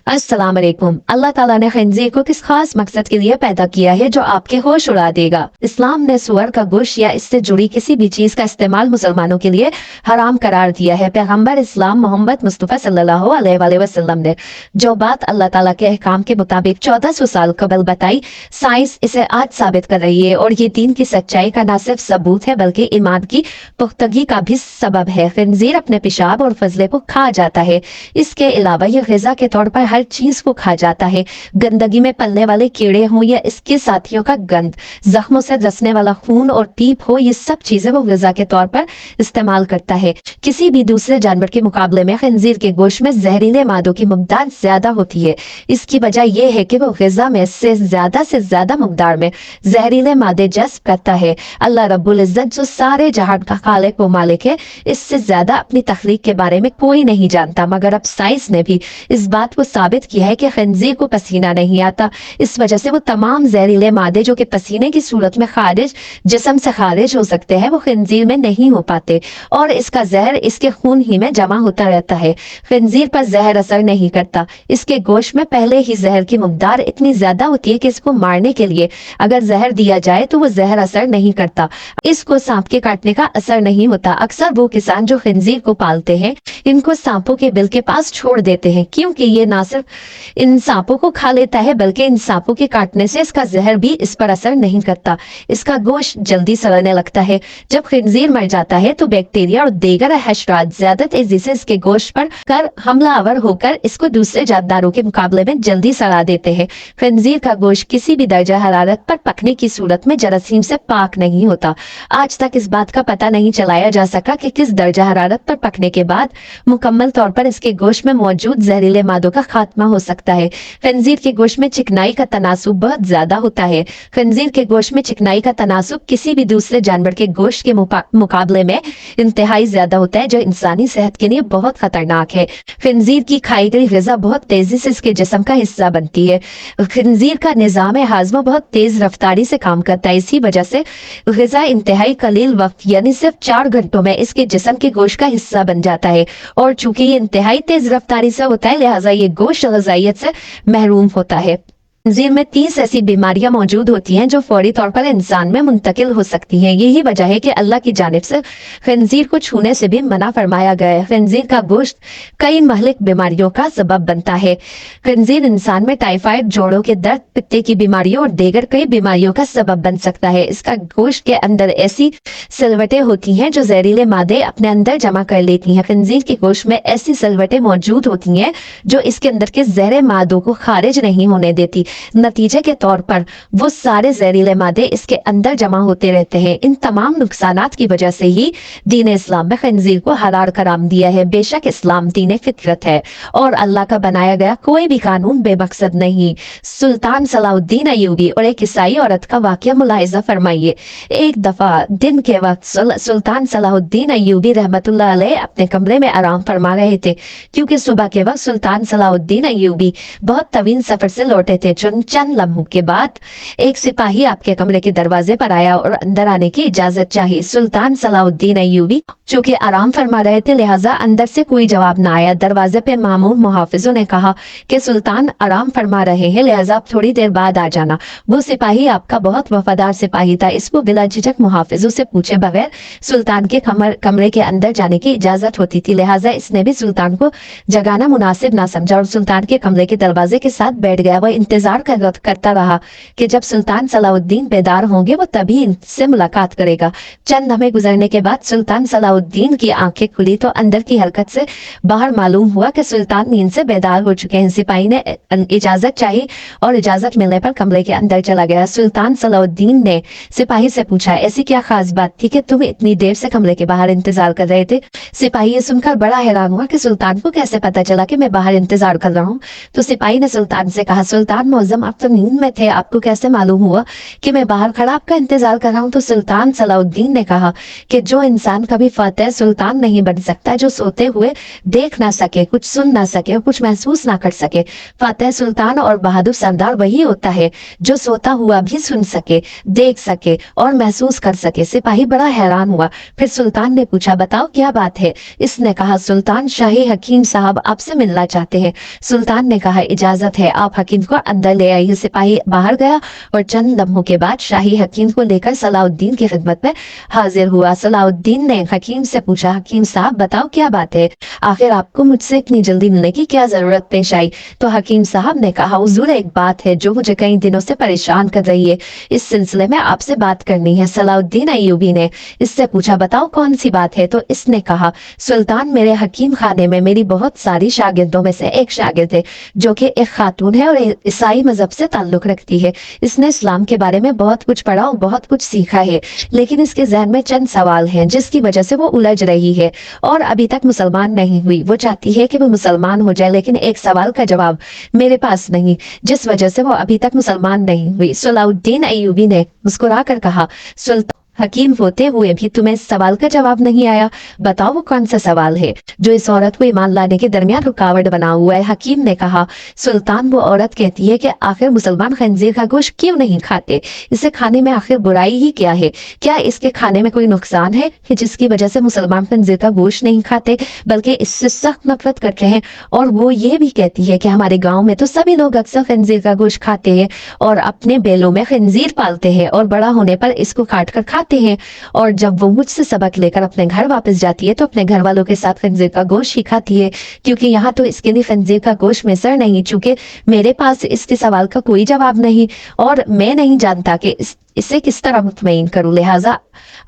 अस्सलाम वालेकुम। अल्लाह ताला ने खंजीर को किस खास मकसद के लिए पैदा किया है जो आपके होश उड़ा देगा। इस्लाम ने सुअर का गोश्त या इससे जुड़ी किसी भी चीज का इस्तेमाल मुसलमानों के लिए हराम करार दिया है। पैगंबर इस्लाम मोहम्मद मुस्तफ़ा सल्लल्लाहु अलैहि वसल्लम ने जो बात अल्लाह ताला के अहकाम के मुताबिक 1400 साल कबल बताई, साइंस इसे आज साबित कर रही है और ये दीन की सच्चाई का न सिर्फ सबूत है बल्कि ईमान की पुख्तगी का भी सबब है। खंजीर अपने पेशाब और फजले को खा जाता है। इसके अलावा यह ग़िज़ा के तौर पर हर चीज को खा जाता है। गंदगी में पलने वाले कीड़े हों या इसके साथियों का गंद, जख्मों से रसने वाला खून और टीप हो, ये सब चीजें वो ग़िज़ा के तौर पर इस्तेमाल करता है। किसी भी दूसरे जानवर के मुकाबले में खंजीर के गोश्त में जहरीले मादों की मकदार ज्यादा होती है। इसकी वजह यह है कि वो ग़िज़ा में से ज्यादा मकदार में जहरीले मादे जज्ब करता है। अल्लाह रब्बुल इज्जत जो सारे जहान का खालिक व मालिक है, इससे ज्यादा अपनी तख्लीक के बारे में कोई नहीं जानता। मगर अब साइंस ने भी इस बात को साबित किया है कि खंजीर को पसीना नहीं आता। इस वजह से वो तमाम जहरीले मादे जो कि पसीने की सूरत में खारिज जिस्म से खारिज हो सकते हैं, वो खंजीर में नहीं हो पाते और इसका जहर इसके खून ही में जमा होता रहता है। खंजीर पर जहर असर नहीं करता। इसके गोश्त में पहले ही जहर की मकदार इतनी ज्यादा होती है कि इसको मारने के लिए अगर जहर दिया जाए तो वो जहर असर नहीं करता। इसको सांप के काटने का असर नहीं होता। अक्सर वो किसान जो खंजीर को पालते हैं, इनको सांपों के बिल के पास छोड़ देते हैं, क्योंकि ये ना सिर्फ इन सांपों को खा लेता है बल्कि इन सांपों के काटने से इसका जहर भी इस पर असर नहीं करता। इसका गोश्त जल्दी सड़ने लगता है। जब खंजीर मर जाता है तो बैक्टीरिया और दीगर हशरात ज्यादा तेजी से इसके गोश्त पर कर हमलावर होकर इसको दूसरे जानदारों के मुकाबले में जल्दी सड़ा देते हैं। खंजीर का गोश्त किसी भी दर्जा हरारत पर पकने की सूरत में जरासीम से पाक नहीं होता। आज तक इस बात का पता नहीं चलाया जा सका कि किस दर्जा हरारत पर पकने के बाद मुकम्मल तौर पर इसके गोश्त में मौजूद जहरीले मादों का खात्मा हो सकता है। खंजीर के गोश्त में चिकनाई का तनासुब बहुत ज्यादा होता है। खंजीर के गोश्त में चिकनाई का तनासुब किसी भी दूसरे जानवर के गोश्त के मुकाबले में इंतहाई ज्यादा होता है, जो इंसानी सेहत के लिए बहुत खतरनाक है। खंजीर की खाई गई ग़िज़ा बहुत तेजी से इसके जिस्म का हिस्सा बनती है। खंजीर का निज़ाम हाज़मा बहुत तेज रफ्तारी से काम करता है। इसी वजह से ग़िज़ा इंतहाई कलील वक्त यानी सिर्फ 4 घंटों में इसके जिस्म के गोश्त का हिस्सा बन जाता है और चूंकि ये इंतहाई तेज रफ्तारी से होता है, लिहाजा ये गोश्त ग़िज़ाइयत से महरूम होता है। खंजीर में 30 ऐसी बीमारियां मौजूद होती हैं जो फौरी तौर पर इंसान में मुंतकिल हो सकती हैं। यही वजह है कि अल्लाह की जानिब से खंजीर को छूने से भी मना फरमाया गया है। खंजीर का गोश्त कई महलिक बीमारियों का सबब बनता है। खंजीर इंसान में टाइफाइड, जोड़ों के दर्द, पित्ते की बीमारियों और दीगर कई बीमारियों का सबब बन सकता है। इसका गोश्त के अंदर ऐसी सलवटें होती हैं जो जहरीले मादे अपने अंदर जमा कर लेती हैं। खंजीर के गोश्त में ऐसी सलवटें मौजूद होती हैं जो इसके अंदर के जहर मादों को खारिज नहीं होने देती। नतीजे के तौर पर वो सारे जहरीले मादे इसके अंदर जमा होते रहते हैं। इन तमाम नुकसानात की वजह से ही दीन इस्लाम में खंजीर को हलाल करार दिया है। बेशक इस्लाम दीन फितरत है और अल्लाह का बनाया गया कोई भी कानून बेमकसद नहीं। सुल्तान सलाहुद्दीन अय्यूबी और एक ईसाई औरत का वाकया मुलाहिजा फरमाइए। एक दफा दिन के वक्त सुल्तान सलाहुद्दीन अय्यूबी रहमतुल्लाह अलैह अपने कमरे में आराम फरमा रहे थे, क्योंकि सुबह के वक्त सुल्तान सलाहुद्दीन अय्यूबी बहुत तवील सफर से लौटे थे। चंद लम्हों के बाद एक सिपाही आपके कमरे के दरवाजे पर आया और अंदर आने की इजाजत चाहिए। सुल्तान सलाहुद्दीन अय्यूबी चूंकि आराम फरमा रहे थे, लिहाजा अंदर से कोई जवाब ना आया। दरवाजे पे मामूर मुहाफिजों ने कहा कि सुल्तान आराम फरमा रहे हैं, लिहाजा आप थोड़ी देर बाद आ जाना। वो सिपाही आपका बहुत वफादार सिपाही था। इसको बिला झिझक मुहाफिजों से पूछे बगैर सुल्तान के कमरे के अंदर जाने की इजाजत होती थी, लिहाजा इसने भी सुल्तान को जगाना मुनासिब ना समझा और सुल्तान के कमरे के दरवाजे के साथ बैठ गया। वह इंतजार करता रहा कि जब सुल्तान सलाहुद्दीन बेदार होंगे वो तभी इनसे मुलाकात करेगा। चंद लम्हे गुजरने के बाद सुल्तान सलाहुद्दीन की आंखें खुली तो अंदर की हरकत से बाहर मालूम हुआ कि सुल्तान नींद से बेदार हो चुके हैं। सिपाही ने इजाजत चाहिए और इजाजत मिलने पर कमरे के अंदर चला गया। सुल्तान सलाहुद्दीन ने सिपाही से पूछा, ऐसी क्या खास बात थी कि तुम इतनी देर से कमरे के बाहर इंतजार कर रहे थे? सिपाही ये सुनकर बड़ा हैरान हुआ कि सुल्तान को कैसे पता चला कि मैं बाहर इंतजार कर रहा हूँ। तो सिपाही ने सुल्तान से कहा, सुल्तान मौजम, आप तो नींद में थे, आपको कैसे मालूम हुआ कि मैं बाहर खड़ा आपका इंतजार कर रहा हूँ? तो सुल्तान सलाहुद्दीन ने कहा कि जो इंसान कभी फातेह सुल्तान नहीं बन सकता जो सोते हुए देख ना सके, कुछ सुन ना सके, कुछ महसूस ना कर सके। फातेह सुल्तान और बहादुर सरदार वही होता है जो सोता हुआ भी सुन सके, देख सके और महसूस कर सके। सिपाही बड़ा हैरान हुआ। फिर सुल्तान ने पूछा, बताओ क्या बात है? इसने कहा, सुल्तान, शाही हकीम साहब आपसे मिलना चाहते हैं। सुल्तान ने कहा, इजाजत है, आप हकीम को अंदर ले आइए। सिपाही बाहर गया और चंद लम्हों के बाद शाही हकीम को लेकर सलाउद्दीन की खिदमत में हाजिर हुआ। सलाउद्दीन ने हकीम से पूछा, हकीम साहब बताओ क्या बात है, आखिर आपको मुझसे इतनी जल्दी मिलने की क्या जरूरत पेश आई? तो हकीम साहब ने कहा, हुजूर, एक बात है जो मुझे कई दिनों से परेशान कर रही है, इस सिलसिले में आपसे बात करनी है। सलाउद्दीन अय्यूबी ने इससे पूछा, बताओ कौन सी बात है? तो इसने कहा, सुल्तान, मेरे हकीम खाने में मेरी बहुत सारी शागिर्दों में से एक शागिर्द है जो कि एक खातून है और ईसाई मजहब से ताल्लुक रखती है। इसने इस्लाम के बारे में बहुत कुछ पढ़ा और बहुत कुछ सीखा है, लेकिन इसके जहन में चंद सवाल हैं जिसकी वजह से वो उलझ रही है और अभी तक मुसलमान नहीं हुई। वो चाहती है कि वो मुसलमान हो जाए, लेकिन एक सवाल का जवाब मेरे पास नहीं, जिस वजह से वो अभी तक मुसलमान नहीं हुई। सलाउद्दीन अय्यूबी ने मुस्कुरा कर कहा, सुल्तान, हकीम होते हुए भी तुम्हें इस सवाल का जवाब नहीं आया? बताओ वो कौन सा सवाल है जो इस औरत को ईमान लाने के दरमियान रुकावट बना हुआ है? हकीम ने कहा, सुल्तान, वो औरत कहती है कि आखिर मुसलमान खंजीर का गोश्त क्यों नहीं खाते? इसे खाने में आखिर बुराई ही क्या है? क्या इसके खाने में कोई नुकसान है कि जिसकी वजह से मुसलमान खंजीर का गोश्त नहीं खाते, बल्कि इससे सख्त नफरत करते हैं? और वो ये भी कहती है कि हमारे गाँव में तो सभी लोग अक्सर खंजीर का गोश्त खाते हैं और अपने बैलों में खंजीर पालते हैं और बड़ा होने पर इसको काट कर खाते हैं, और जब वो मुझसे सबक लेकर अपने घर वापस जाती है तो अपने घर वालों के साथ खंजीर का गोश्त ही खाती है, क्योंकि यहाँ तो इसके लिए खंजीर का गोश्त मैसर नहीं। चूंकि मेरे पास इसके सवाल का कोई जवाब नहीं और मैं नहीं जानता कि इसे किस तरह मुतमईन करूं, लिहाजा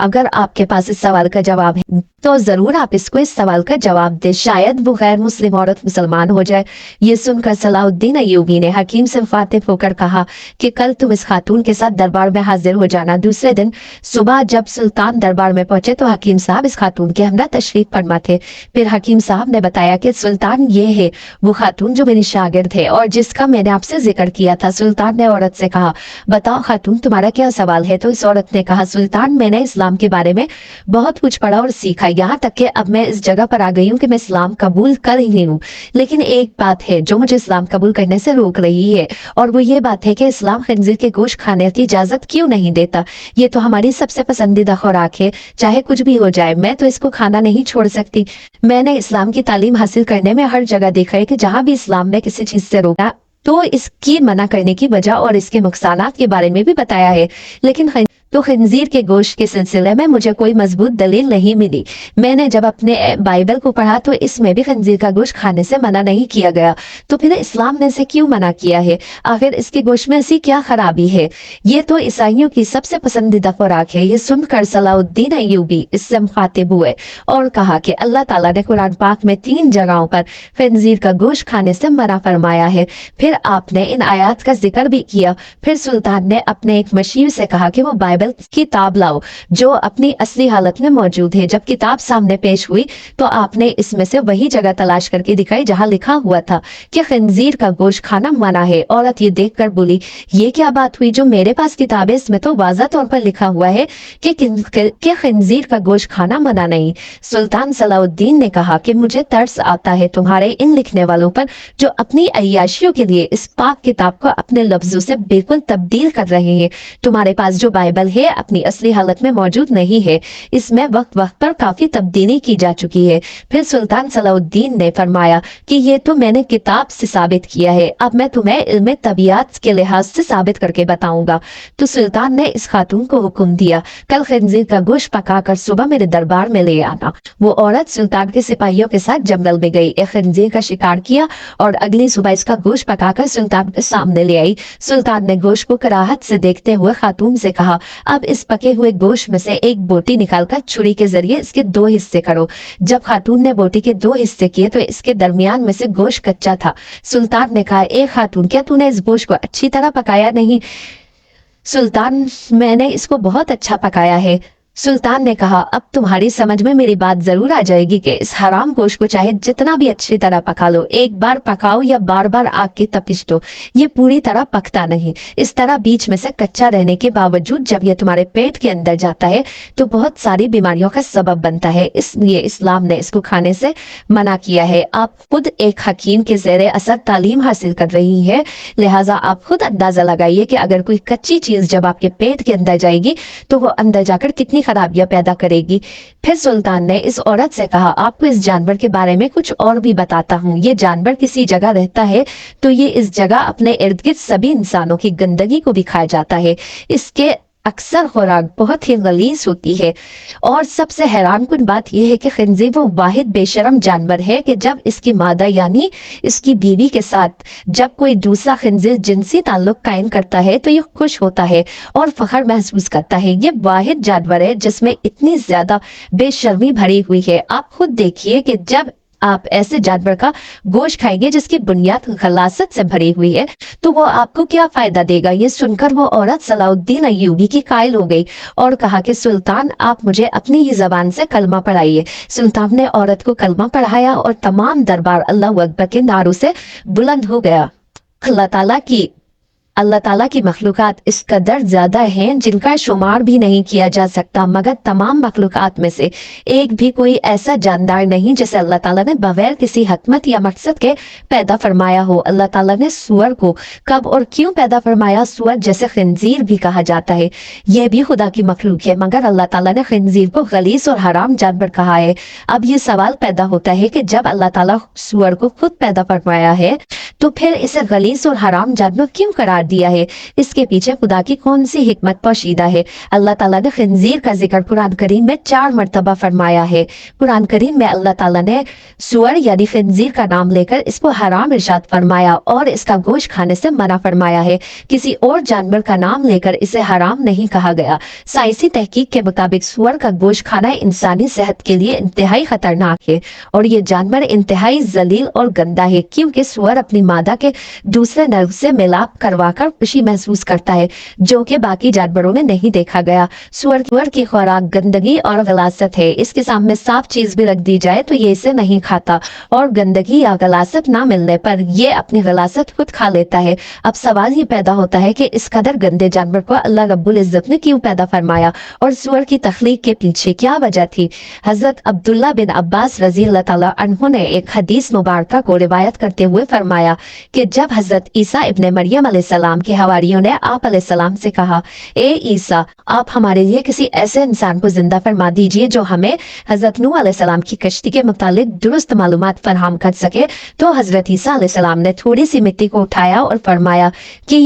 अगर आपके पास इस सवाल का जवाब है तो जरूर आप इसको इस सवाल का जवाब दे, शायद वो गैर मुस्लिम औरत मुसलमान हो जाए। ये सुनकर सलाउद्दीन अय्यूबी ने हकीम से मुखातिब होकर कहा कि कल तुम इस खातून के साथ दरबार में हाजिर हो जाना। दूसरे दिन सुबह जब सुल्तान दरबार में पहुंचे तो हकीम साहब इस खातून के हमरा तशरीफ फरमा थे। फिर हकीम साहब ने बताया कि सुल्तान, ये है वो खातून जो मेरी शागिर्द है और जिसका मैंने आपसे जिक्र किया था। सुल्तान ने औरत से कहा, बताओ खातून, तुम्हारा क्या सवाल है? तो इस औरत ने कहा, सुल्तान, मैंने इस्लाम के बारे में बहुत कुछ पढ़ा और सीखा, यहाँ तक कि अब मैं इस जगह पर आ गई हूँ कि मैं इस्लाम कबूल कर ही हूँ, लेकिन एक बात है जो मुझे इस्लाम कबूल करने से रोक रही है, और वो ये बात है कि इस्लाम खंजीर के गोश्त खाने की इजाजत क्यों नहीं देता। ये तो हमारी सबसे पसंदीदा खुराक है, चाहे कुछ भी हो जाए मैं तो इसको खाना नहीं छोड़ सकती। मैंने इस्लाम की तालीम हासिल करने में हर जगह देखा है कि जहाँ भी इस्लाम ने किसी चीज से रोका तो इसकी मना करने की वजह और इसके नुकसानात के बारे में भी बताया है, लेकिन तो खंजीर के गोश्त के सिलसिले में मुझे कोई मजबूत दलील नहीं मिली। मैंने जब अपने बाइबल को पढ़ा तो इसमें भी खंजीर का गोश्त खाने से मना नहीं किया गया, तो फिर इस्लाम ने इसे क्यों मना किया है? आखिर इसके गोश्त में ऐसी क्या खराबी है? ये तो ईसाइयों की सबसे पसंदीदा खुराक है। ये सुनकर सलाउद्दीन अय्यूबी इससे मुखातिब हुए और कहा कि अल्लाह ताला ने कुरान पाक में 3 जगहों पर खंजीर का गोश्त खाने से मना फरमाया है। फिर आपने इन आयात का जिक्र भी किया। फिर सुल्तान ने अपने एक मशीर से कहा कि वो बाइबल किताब लाओ जो अपनी असली हालत में मौजूद है। जब किताब सामने पेश हुई तो आपने इसमें से वही जगह तलाश करके दिखाई जहां लिखा हुआ था कि खंजीर का गोश्त खाना मना है। औरत ये देखकर बोली, ये क्या बात हुई? जो मेरे पास किताब है इसमें तो वाज़ा तौर पर लिखा हुआ है कि खंजीर का गोश्त खाना मना नहीं। सुल्तान सलाउद्दीन ने कहा कि मुझे तरस आता है तुम्हारे इन लिखने वालों पर जो अपनी अय्याशियों के लिए इस पाक किताब को अपने लफ्जों से बिल्कुल तब्दील कर रहे हैं। तुम्हारे पास जो बाइबल है अपनी असली हालत में मौजूद नहीं है, इसमें वक्त वक्त पर काफी तब्दीली की जा चुकी है। फिर सुल्तान सलाउद्दीन ने फरमाया कि ये तो मैंने किताब से साबित किया है, अब मैं तुम्हें इल्म तबीयत के लिहाज से साबित करके बताऊंगा। तो सुल्तान ने इस खातून को हुक्म दिया, कल खंजीर का गोश्त पकाकर सुबह मेरे दरबार में ले आना। वो औरत सुल्तान के सिपाहियों के साथ जंगल में गई, एक खंजीर का शिकार किया और अगली सुबह इसका गोश्त पकाकर सुल्तान के सामने ले आई। सुल्तान ने गोश्त को कराहत से देखते हुए खातून से कहा, अब इस पके हुए गोश्त में से एक बोटी निकालकर छुरी के जरिए इसके 2 हिस्से करो। जब खातून ने बोटी के 2 हिस्से किए तो इसके दरमियान में से गोश्त कच्चा था। सुल्तान ने कहा, ए खातून, क्या तूने इस गोश्त को अच्छी तरह पकाया नहीं? सुल्तान, मैंने इसको बहुत अच्छा पकाया है। सुल्तान ने कहा, अब तुम्हारी समझ में मेरी बात जरूर आ जाएगी कि इस हराम गोश्त को चाहे जितना भी अच्छी तरह पका लो, एक बार पकाओ या बार बार आग की तपिश दो, ये पूरी तरह पकता नहीं। इस तरह बीच में से कच्चा रहने के बावजूद जब ये तुम्हारे पेट के अंदर जाता है तो बहुत सारी बीमारियों का सबब बनता है। इसलिए इस्लाम ने इसको खाने से मना किया है। आप खुद एक हकीम के ज़ेरे असर तालीम हासिल कर रही है, लिहाजा आप खुद अंदाजा लगाइए कि अगर कोई कच्ची चीज जब आपके पेट के अंदर जाएगी तो वो अंदर जाकर कितनी खराबियां पैदा करेगी। फिर सुल्तान ने इस औरत से कहा, आपको इस जानवर के बारे में कुछ और भी बताता हूँ। ये जानवर किसी जगह रहता है तो ये इस जगह अपने इर्द गिर्द सभी इंसानों की गंदगी को भी खा जाता है। इसके अक्सर खुराक बहुत ही गलीज होती है। और सबसे हैरान कुन बात यह है कि खिंजीर वो वाहिद बेशरम जानवर है कि जब इसकी मादा यानी इसकी बीवी के साथ जब कोई दूसरा खिंजीर जिनसी ताल्लुक कायम करता है तो ये खुश होता है और फख्र महसूस करता है। ये वाहिद जानवर है जिसमें इतनी ज्यादा बेशर्मी भरी हुई है। आप खुद देखिए कि जब आप ऐसे जानवर का गोश्त खाएंगे जिसकी बुनियाद गलासत से भरी हुई है तो वो आपको क्या फायदा देगा। ये सुनकर वो औरत सलाउद्दीन अय्यूबी की कायल हो गई और कहा कि सुल्तान, आप मुझे अपनी ही जबान से कलमा पढ़ाइए। सुल्तान ने औरत को कलमा पढ़ाया और तमाम दरबार अल्लाह अकबर के नारों से बुलंद हो गया। अल्लाह ताला की मखलूकात इस कदर ज्यादा हैं जिनका शुमार भी नहीं किया जा सकता, मगर तमाम मखलूकात में से एक भी कोई ऐसा जानदार नहीं जिसे अल्लाह ताला ने बगैर किसी हकमत या मकसद के पैदा फरमाया हो। अल्लाह ताला ने सूअर को कब और क्यों पैदा फरमाया? सूअर जैसे खिंजीर भी कहा जाता है, यह भी खुदा की मखलूक है, मगर अल्लाह ताला ने खिंजीर को गलीस और हराम जानवर कहा है। अब ये सवाल पैदा होता है कि जब अल्लाह ताला सूअर को खुद पैदा फरमाया है तो फिर इसे गलीस और हराम जानवर क्यों करार दिया है? इसके पीछे खुदा की कौन सी हिकमत पोशीदा है? अल्लाह ताला ने खिंजीर का जिक्र कुरान करीम में 4 मरतबा फरमाया है। कुरान करीम में अल्लाह ताला ने सूअर यानी खिंजीर का नाम लेकर इसको हराम इरशाद फरमाया और इसका गोश्त खाने से मना फरमाया है। किसी और जानवर का नाम लेकर इसे हराम नहीं कहा गया। साइंसी तहकीक के मुताबिक सूअर का गोश्त खाना इंसानी सेहत के लिए इंतहाई खतरनाक है और ये जानवर इंतहाई जलील और गंदा है, क्योंकि सूअर अपनी मादा के दूसरे नर से मिलाप करवाकर खुशी महसूस करता है, जो कि बाकी जानवरों में नहीं देखा गया। सूअर की खुराक गंदगी और गलासत है। इसके सामने साफ चीज भी रख दी जाए तो ये इसे नहीं खाता और गंदगी या गलासत ना मिलने पर ये अपनी गलासत खुद खा लेता है। अब सवाल ये पैदा होता है कि इस कदर गंदे जानवर को अल्लाह रब्बुल इज्जत ने क्यों पैदा फरमाया और सूअर की तख्लीक के पीछे क्या वजह थी? हजरत अब्दुल्ला बिन अब्बास रजी अल्लाह ताला अन्हु ने एक हदीस मुबारक को रिवायत करते हुए फरमाया कि जब हजरत ईसा इब्ने मरियम अलैहिस्सलाम के हवारियों ने आप अलैहिस्सलाम से कहा, ए ईसा, आप हमारे लिए किसी ऐसे इंसान को जिंदा फरमा दीजिए जो हमें हजरत नूह अलैहिस्सलाम की कश्ती के मुतालिक दुरुस्त मालूमात फराहम कर सके, तो हजरत ईसा अलैहिस्सलाम ने थोड़ी सी मिट्टी को उठाया और फरमाया कि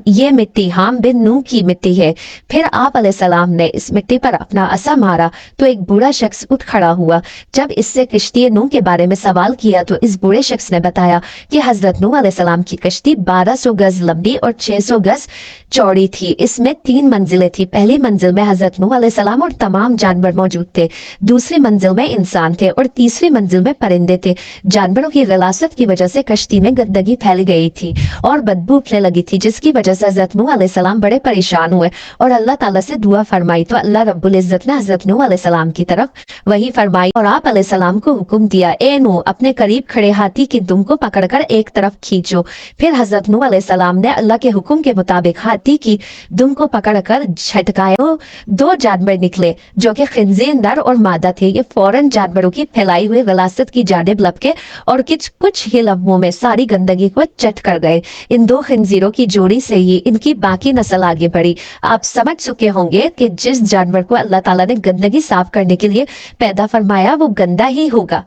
ये मिट्टी हाम बिन नूह की मिट्टी है। फिर आप अलैहिस्सलाम ने इस मिट्टी पर अपना असा मारा तो एक बूढ़ा शख्स उठ खड़ा हुआ। जब इससे कश्ती नूह के बारे में सवाल किया तो इस बूढ़े शख्स ने बताया कि हजरत नूह अलैहिस्सलाम की कश्ती 1200 गज लंबी और 600 गज चौड़ी थी। इसमें 3 मंजिलें थी। पहली मंजिल में हजरत नूह अलैहिस्सलाम और तमाम जानवर मौजूद थे, दूसरी मंजिल में इंसान थे और तीसरी मंजिल में परिंदे थे। जानवरों की गलासत की वजह से कश्ती में गंदगी फैल गई थी और बदबू उठने लगी थी, जिसकी वजह से हजरत नूह अलैहिस्सलाम बड़े परेशान हुए और अल्लाह ताला से दुआ फरमाई तो अल्लाह रब्बुल इज्जत ने हजरत नूह अलैहिस्सलाम की तरफ वही फरमाई और आप अलैहिस्सलाम को हुक्म दिया, ए नूह, अपने करीब खड़े हाथी की दुम को पकड़कर एक तरफ खींचो। फिर हजरत नूह अलैहिस्सलाम ने अल्लाह के हुक्म के मुताबिक हाथी की दुम को पकड़कर झटकाया। 2 जानवर निकले जो कि खिंजीर नर और मादा थे। ये फौरन जानवरों की फैलाई हुई गलासत की जानिब लपके और कुछ ही लम्हों में सारी गंदगी को चट कर गए। इन 2 खिंजीरों की जोड़ी से ही इनकी बाकी नस्ल आगे बढ़ी। आप समझ चुके होंगे कि जिस जानवर को अल्लाह ताला ने गंदगी साफ करने के लिए पैदा फरमाया वो गंदा ही होगा।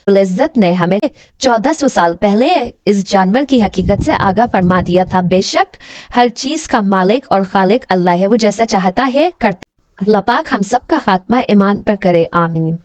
इज्जत ने हमें 1400 साल पहले इस जानवर की हकीकत से आगाह फरमा दिया था। बेशक हर चीज का मालिक और खालिक अल्लाह है, वो जैसा चाहता है करता। अल्लाह पाक हम सब का खात्मा ईमान पर करे, आमीन।